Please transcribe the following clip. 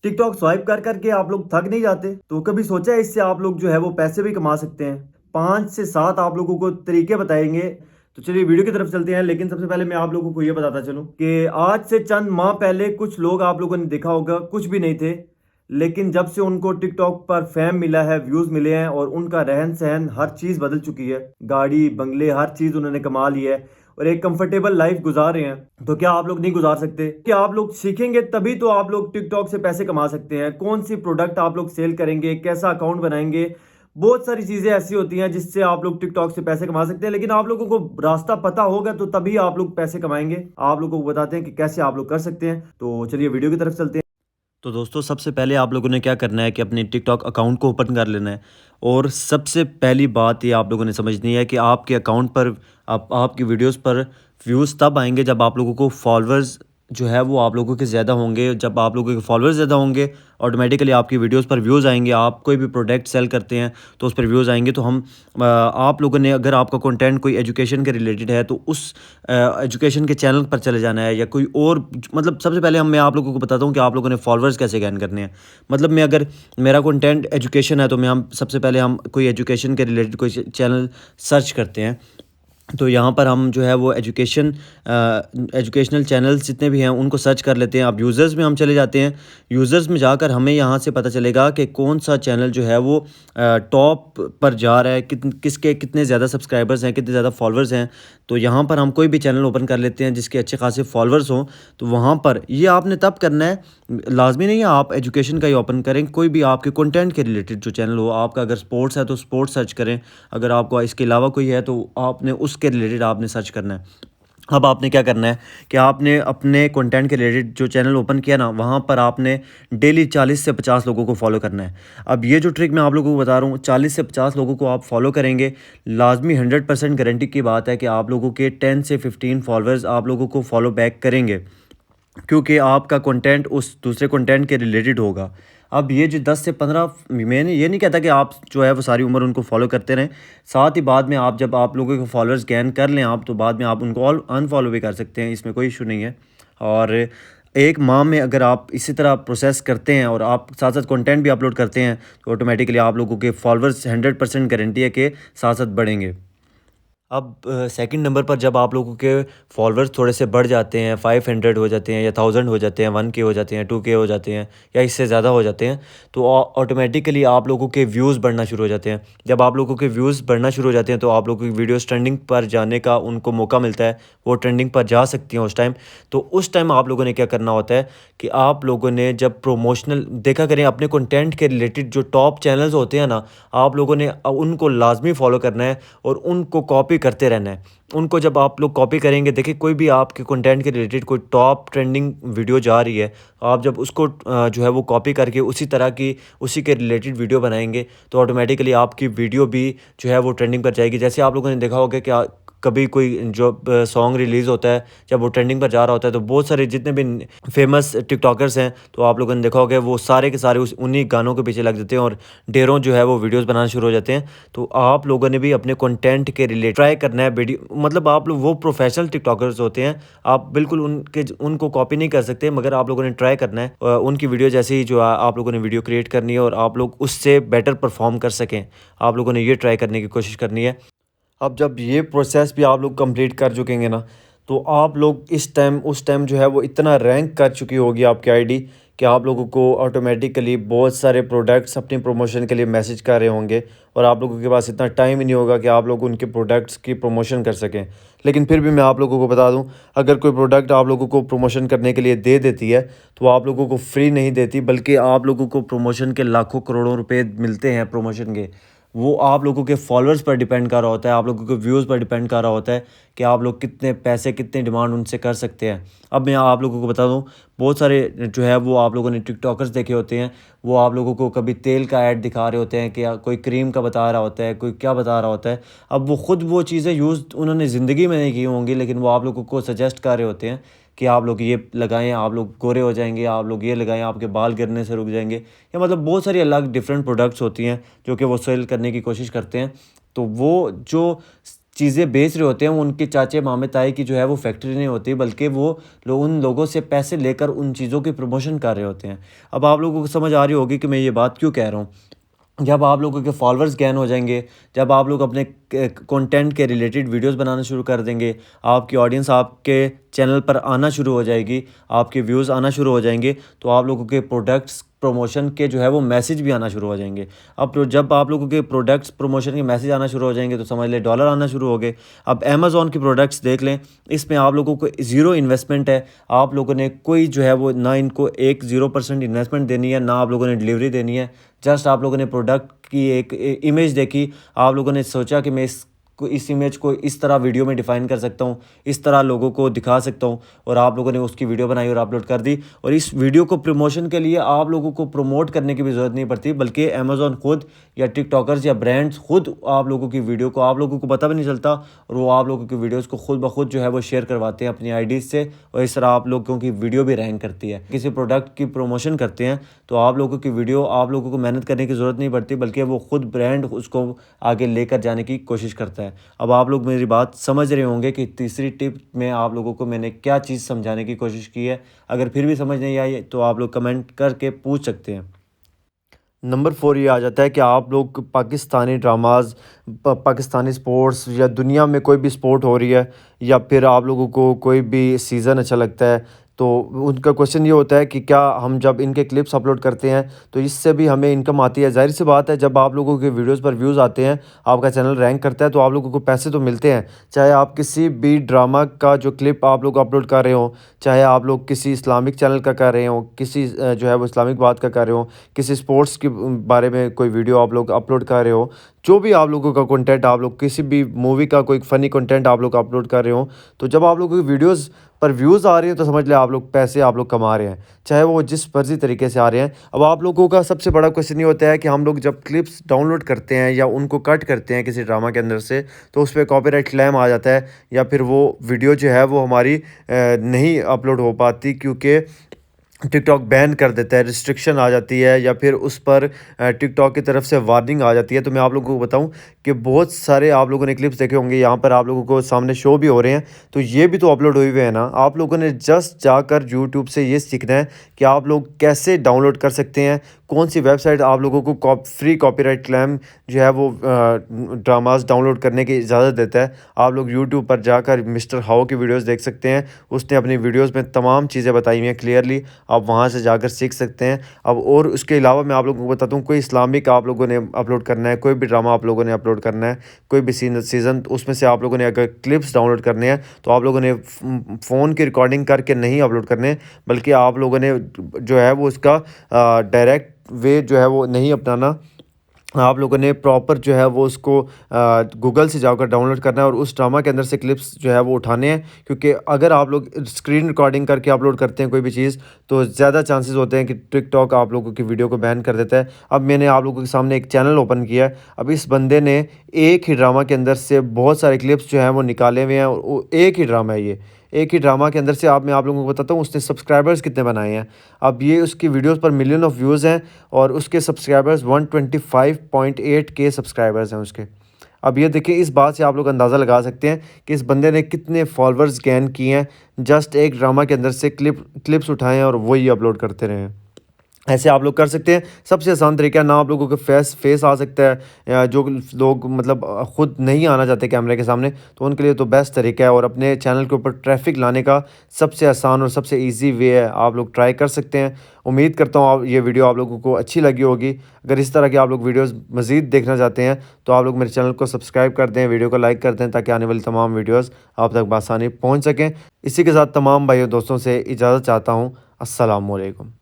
TikTok swipe कर करके आप लोग थक नहीं जाते? तो कभी सोचा है इससे आप लोग जो है वो पैसे भी कमा सकते हैं? 5 से 7 आप लोगों को तरीके बताएँगे। तो चलिए वीडियो की तरफ चलते हैं, लेकिन सबसे पहले मैं आप लोगों को ये बताता चलूँ कि आज से चंद माह पहले कुछ लोग आप लोगों ने देखा होगा, कुछ भी नहीं थे। लेकिन जब से उनको टिकटॉक पर फ़ेम मिला है, व्यूज़ मिले हैं और उनका रहन-सहन हर चीज़ बदल चुकी है। गाड़ी, बंगले हर चीज़ उन्होंने कमा ली है और एक कंफर्टेबल लाइफ गुजार रहे हैं। तो क्या आप लोग नहीं गुजार सकते? क्या आप लोग सीखेंगे तभी तो आप लोग टिकटॉक से पैसे कमा सकते हैं। कौन सी प्रोडक्ट आप लोग सेल करेंगे, कैसा अकाउंट बनाएंगे, बहुत सारी चीजें ऐसी होती हैं जिससे आप लोग टिकटॉक से पैसे कमा सकते हैं। लेकिन आप लोगों को रास्ता पता होगा तो तभी आप लोग पैसे कमाएंगे। आप लोगों को बताते हैं कि कैसे आप लोग कर सकते हैं। तो चलिए वीडियो की तरफ चलते हैं। तो दोस्तों सबसे पहले आप लोगों ने क्या करना है कि अपने टिकटॉक अकाउंट को ओपन कर लेना है। और सबसे पहली बात ये आप लोगों ने समझनी है कि आपके अकाउंट पर आपकी वीडियोस पर व्यूज़ तब आएंगे जब आप लोगों को फॉलोअर्स जो है वो आप लोगों के ज़्यादा होंगे। जब आप लोगों के फॉलोअर्स ज़्यादा होंगे ऑटोमेटिकली आपकी वीडियोस पर व्यूज़ आएंगे। आप कोई भी प्रोडक्ट सेल करते हैं तो उस पर व्यूज़ आएंगे। तो आप लोगों ने अगर आपका कंटेंट कोई एजुकेशन के रिलेटेड है तो उस एजुकेशन के चैनल पर चले जाना है या कोई और। मतलब सबसे पहले मैं आप लोगों को बताता हूँ कि आप लोगों ने फॉलोअर्स कैसे गेन करने हैं। मतलब मैं अगर मेरा कंटेंट एजुकेशन है तो मैं हम सबसे पहले हम कोई एजुकेशन के रिलेटेड कोई चैनल सर्च करते हैं। तो यहाँ पर हम जो है वो एजुकेशनल चैनल्स जितने भी हैं उनको सर्च कर लेते हैं। अब यूज़र्स में हम चले जाते हैं। यूज़र्स में जाकर हमें यहाँ से पता चलेगा कि कौन सा चैनल जो है वो टॉप पर जा रहा है, किसके कितने ज़्यादा सब्सक्राइबर्स हैं, कितने ज़्यादा फॉलोअर्स हैं। तो यहाँ पर हम कोई भी चैनल ओपन कर लेते हैं जिसके अच्छे खासे फॉलोअर्स हों। तो वहाँ पर ये आपने तब करना है, लाजमी नहीं है आप एजुकेशन का ही ओपन करें। कोई भी आपके कंटेंट के रिलेटेड जो चैनल हो, आपका अगर स्पोर्ट्स है तो स्पोर्ट्स सर्च करें। अगर आपको इसके अलावा कोई है तो आपने उसके रिलेटेड आपने सर्च करना है। अब आपने क्या करना है कि आपने अपने कंटेंट के रिलेटेड जो चैनल ओपन किया ना, वहाँ पर आपने डेली 40 से 50 लोगों को फॉलो करना है। अब ये जो ट्रिक मैं आप लोगों को बता रहा हूँ, 40 से 50 लोगों को आप फॉलो करेंगे, लाजमी 100% गारंटी की बात है कि आप लोगों के 10 से 15 फॉलोअर्स आप लोगों को फॉलो बैक करेंगे, क्योंकि आपका कंटेंट उस दूसरे कंटेंट के रिलेटेड होगा। अब ये जो 10 से 15, मैंने ये नहीं कहता कि आप जो है वो सारी उम्र उनको फॉलो करते रहें। साथ ही बाद में आप जब आप लोगों के फॉलोअर्स गेन कर लें आप, तो बाद में आप उनको अनफॉलो भी कर सकते हैं, इसमें कोई इशू नहीं है। और एक माह में अगर आप इसी तरह प्रोसेस करते हैं और आप साथ साथ कंटेंट भी अपलोड करते हैं तो ऑटोमेटिकली आप लोगों के फॉलोअर्स 100% गारंटी है कि साथ साथ बढ़ेंगे। अब सेकंड नंबर पर जब आप लोगों के फॉलोअर्स थोड़े से बढ़ जाते हैं, 500 हो जाते हैं या 1000 हो जाते हैं, 1K हो जाते हैं, 2K हो जाते हैं या इससे ज़्यादा हो जाते हैं, तो ऑटोमेटिकली आप लोगों के व्यूज़ बढ़ना शुरू हो जाते हैं। जब आप लोगों के व्यूज़ बढ़ना शुरू हो जाते हैं तो आप लोगों की वीडियोस ट्रेंडिंग पर जाने का उनको मौका मिलता है, वो ट्रेंडिंग पर जा सकती हैं उस टाइम। तो उस टाइम आप लोगों ने क्या करना होता है कि आप लोगों ने जब प्रमोशनल देखा करें अपने कंटेंट के रिलेटेड जो टॉप चैनल्स होते हैं ना, आप लोगों ने उनको लाजमी फॉलो करना है और उनको कॉपी करते रहना है। उनको जब आप लोग कॉपी करेंगे, देखिए कोई भी आपके कंटेंट के रिलेटेड कोई टॉप ट्रेंडिंग वीडियो जा रही है, आप जब उसको जो है वो कॉपी करके उसी तरह की उसी के रिलेटेड वीडियो बनाएंगे तो ऑटोमेटिकली आपकी वीडियो भी जो है वो ट्रेंडिंग पर जाएगी। जैसे आप लोगों ने देखा होगा कि कभी कोई जो सॉन्ग रिलीज़ होता है, जब वो ट्रेंडिंग पर जा रहा होता है तो बहुत सारे जितने भी फेमस टिकटॉकर्स हैं तो आप लोगों ने देखा होगा वो सारे के सारे उन्हीं गानों के पीछे लग जाते हैं और ढेरों जो है वो वीडियोस बनाना शुरू हो जाते हैं। तो आप लोगों ने भी अपने कंटेंट के रिलेटेड ट्राई करना है वीडियो, मतलब आप लोग वो प्रोफेशनल टिकटॉकर्स होते हैं, आप बिल्कुल उनको कॉपी नहीं कर सकते, मगर आप लोगों ने ट्राई करना है उनकी वीडियो जैसे ही जो आप लोगों ने वीडियो क्रिएट करनी है और आप लोग उससे बेटर परफॉर्म कर सकें। आप लोगों ने ये ट्राई करने की कोशिश करनी है। अब जब ये प्रोसेस भी आप लोग कंप्लीट कर चुकेंगे ना, तो आप लोग इस टाइम उस टाइम जो है वो इतना रैंक कर चुकी होगी आपकी आईडी कि आप लोगों को ऑटोमेटिकली बहुत सारे प्रोडक्ट्स अपनी प्रमोशन के लिए मैसेज कर रहे होंगे और आप लोगों के पास इतना टाइम ही नहीं होगा कि आप लोग उनके प्रोडक्ट्स की प्रमोशन कर सकें। लेकिन फिर भी मैं आप लोगों को बता दूं, अगर कोई प्रोडक्ट आप लोगों को प्रमोशन करने के लिए दे देती है तो आप लोगों को फ्री नहीं देती, बल्कि आप लोगों को प्रमोशन के लाखों करोड़ों रुपए मिलते हैं प्रमोशन के। वो आप लोगों के फॉलोअर्स पर डिपेंड कर रहा होता है, आप लोगों के व्यूज़ पर डिपेंड कर रहा होता है कि आप लोग कितने पैसे कितने डिमांड उनसे कर सकते हैं। अब मैं आप लोगों को बता दूं, बहुत सारे जो है वो आप लोगों ने टिकटॉकर्स देखे होते हैं, वो आप लोगों को कभी तेल का ऐड दिखा रहे होते हैं कि कोई क्रीम का बता रहा होता है, कोई क्या बता रहा होता है। अब वो ख़ुद वो चीज़ें यूज़ उन्होंने ज़िंदगी में नहीं की होंगी, लेकिन वो आप लोगों को सजेस्ट कर रहे होते हैं कि आप लोग ये लगाएं, आप लोग गोरे हो जाएंगे, आप लोग ये लगाएं, आपके बाल गिरने से रुक जाएंगे, या मतलब बहुत सारी अलग डिफरेंट प्रोडक्ट्स होती हैं जो कि वो सेल करने की कोशिश करते हैं। तो वो जो चीज़ें बेच रहे होते हैं, उनके चाचे मामे ताए की जो है वो फैक्ट्री नहीं होती, बल्कि वो लोग उन लोगों से पैसे लेकर उन चीज़ों की प्रमोशन कर रहे होते हैं। अब आप लोगों को समझ आ रही होगी कि मैं ये बात क्यों कह रहा हूँ। जब आप लोगों के फॉलोअर्स गेन हो जाएंगे, जब आप लोग अपने कंटेंट के रिलेटेड वीडियोस बनाना शुरू कर देंगे, आपकी ऑडियंस आपके चैनल पर आना शुरू हो जाएगी, आपके व्यूज़ आना शुरू हो जाएंगे, तो आप लोगों के प्रोडक्ट्स प्रमोशन के जो है वो मैसेज भी आना शुरू हो जाएंगे। अब जब आप लोगों के प्रोडक्ट्स प्रमोशन के मैसेज आना शुरू हो जाएंगे तो समझ लें डॉलर आना शुरू हो गए। अब अमेज़ॉन के प्रोडक्ट्स देख लें, इसमें आप लोगों को ज़ीरो इन्वेस्टमेंट है। आप लोगों ने कोई जो है वो ना इनको 0% इन्वेस्टमेंट देनी है, ना आप लोगों ने डिलीवरी देनी है। जस्ट आप लोगों ने प्रोडक्ट की एक इमेज देखी, आप लोगों ने सोचा कि मैं इस इमेज को इस तरह वीडियो में डिफ़ाइन कर सकता हूँ, इस तरह लोगों को दिखा सकता हूँ, और आप लोगों ने उसकी वीडियो बनाई और अपलोड कर दी। और इस वीडियो को प्रमोशन के लिए आप लोगों को प्रमोट करने की भी ज़रूरत नहीं पड़ती, बल्कि अमेज़ॉन खुद या टिकटॉकर्स या ब्रांड्स खुद आप लोगों की वीडियो को, आप लोगों को पता भी नहीं चलता, और वो आप लोगों की वीडियोज़ को खुद ब खुद जो है वो शेयर करवाते हैं अपनी आईडीज़ से, और इस तरह आप लोगों की वीडियो भी रैंक करती है। किसी प्रोडक्ट की प्रमोशन करते हैं तो आप लोगों की वीडियो, आप लोगों को मेहनत करने की ज़रूरत नहीं पड़ती, बल्कि वो खुद ब्रांड उसको आगे लेकर जाने की कोशिश करता है। अब आप लोग मेरी बात समझ रहे होंगे कि तीसरी टिप में आप लोगों को मैंने क्या चीज़ समझाने की कोशिश की है। अगर फिर भी समझ नहीं आई तो आप लोग कमेंट करके पूछ सकते हैं। नंबर 4 ये आ जाता है कि आप लोग पाकिस्तानी ड्रामाज़, पाकिस्तानी स्पोर्ट्स, या दुनिया में कोई भी स्पोर्ट हो रही है, या फिर आप लोगों को कोई भी सीज़न अच्छा लगता है, तो उनका क्वेश्चन ये होता है कि क्या हम जब इनके क्लिप्स अपलोड करते हैं तो इससे भी हमें इनकम आती है। ज़ाहिर सी बात है, जब आप लोगों के वीडियोज़ पर व्यूज़ आते हैं, आपका चैनल रैंक करता है, तो आप लोगों को पैसे तो मिलते हैं। चाहे आप किसी भी ड्रामा का जो क्लिप आप लोग अपलोड कर रहे हो, चाहे आप लोग किसी इस्लामिक चैनल का कर रहे हो, किसी जो है वो इस्लामिक बात का कर रहे हो, किसी स्पोर्ट्स के बारे में कोई वीडियो आप लोग अपलोड कर रहे हो, जो भी आप लोगों का कंटेंट, आप लोग किसी भी मूवी का कोई फ़नी कंटेंट आप लोग अपलोड कर रहे हो, तो जब आप लोगों की वीडियोज़ पर व्यूज़ आ रही हैं तो समझ लें आप लोग पैसे आप लोग कमा रहे हैं, चाहे वो जिस मर्ज़ी तरीके से आ रहे हैं। अब आप लोगों का सबसे बड़ा क्वेश्चन ये होता है कि हम लोग जब क्लिप्स डाउनलोड करते हैं या उनको कट करते हैं किसी ड्रामा के अंदर से, तो उस पे कॉपीराइट क्लेम आ जाता है, या फिर वो वीडियो जो है वो हमारी नहीं अपलोड हो पाती, क्योंकि टिकटॉक बैन कर देता है, रिस्ट्रिक्शन आ जाती है, या फिर उस पर टिकटॉक की तरफ से वार्निंग आ जाती है। तो मैं आप लोगों को बताऊं कि बहुत सारे आप लोगों ने क्लिप्स देखे होंगे, यहाँ पर आप लोगों को सामने शो भी हो रहे हैं, तो ये भी तो अपलोड हुए हुए हैं ना। आप लोगों ने जस्ट जाकर यूट्यूब से ये सीखना है कि आप लोग कैसे डाउनलोड कर सकते हैं, कौन सी वेबसाइट आप लोगों को फ्री कॉपीराइट क्लेम जो है वो ड्रामास डाउनलोड करने की इजाज़त देता है। आप लोग यूट्यूब पर जाकर मिस्टर हाउ की वीडियोस देख सकते हैं, उसने अपनी वीडियोस में तमाम चीज़ें बताई हुई हैं क्लियरली, आप वहां से जाकर सीख सकते हैं। अब और उसके अलावा मैं आप लोगों को बताता हूँ, कोई इस्लामिक आप लोगों ने अपलोड करना है, कोई भी ड्रामा आप लोगों ने अपलोड करना है, कोई भी सीज़न, उसमें से आप लोगों ने अगर क्लिप्स डाउनलोड करने हैं तो आप लोगों ने फ़ोन की रिकॉर्डिंग करके नहीं अपलोड करने, बल्कि आप लोगों ने जो है वो उसका डायरेक्ट वे जो है वो नहीं अपनाना। आप लोगों ने प्रॉपर जो है वो उसको गूगल से जाकर डाउनलोड करना है, और उस ड्रामा के अंदर से क्लिप्स जो है वो उठाने हैं, क्योंकि अगर आप लोग स्क्रीन रिकॉर्डिंग करके अपलोड करते हैं कोई भी चीज़, तो ज़्यादा चांसेस होते हैं कि टिकटॉक आप लोगों की वीडियो को बैन कर देता है। अब मैंने आप लोगों के सामने एक चैनल ओपन किया है। अब इस बंदे ने एक ही ड्रामा के अंदर से बहुत सारे क्लिप्स जो हैं वो निकाले हुए हैं, और एक ही ड्रामा है, ये एक ही ड्रामा के अंदर से मैं आप लोगों को बताता हूँ उसने सब्सक्राइबर्स कितने बनाए हैं। अब ये उसकी वीडियोस पर मिलियन ऑफ व्यूज़ हैं, और उसके सब्सक्राइबर्स 125.8K सब्सक्राइबर्स हैं उसके। अब ये देखिए, इस बात से आप लोग अंदाज़ा लगा सकते हैं कि इस बंदे ने कितने फॉलोअर्स गेन किए हैं, जस्ट एक ड्रामा के अंदर से क्लिप्स उठाए हैं और वही अपलोड करते रहे हैं। ऐसे आप लोग कर सकते हैं। सबसे आसान तरीका, ना आप लोगों के फेस आ सकता है, या जो लोग मतलब ख़ुद नहीं आना चाहते कैमरे के सामने, तो उनके लिए तो बेस्ट तरीका है, और अपने चैनल के ऊपर ट्रैफिक लाने का सबसे आसान और सबसे इजी वे है। आप लोग ट्राई कर सकते हैं। उम्मीद करता हूँ ये वीडियो आप लोगों को अच्छी लगी होगी। अगर इस तरह के आप लोग वीडियोज़ मज़ीद देखना चाहते हैं तो आप लोग मेरे चैनल को सब्सक्राइब कर दें, वीडियो को लाइक कर दें, ताकि आने वाली तमाम वीडियोज़ आप तक बआसानी पहुँच सकें। इसी के साथ तमाम भाइयों दोस्तों से इजाज़त चाहता हूँ। अस्सलाम वालेकुम।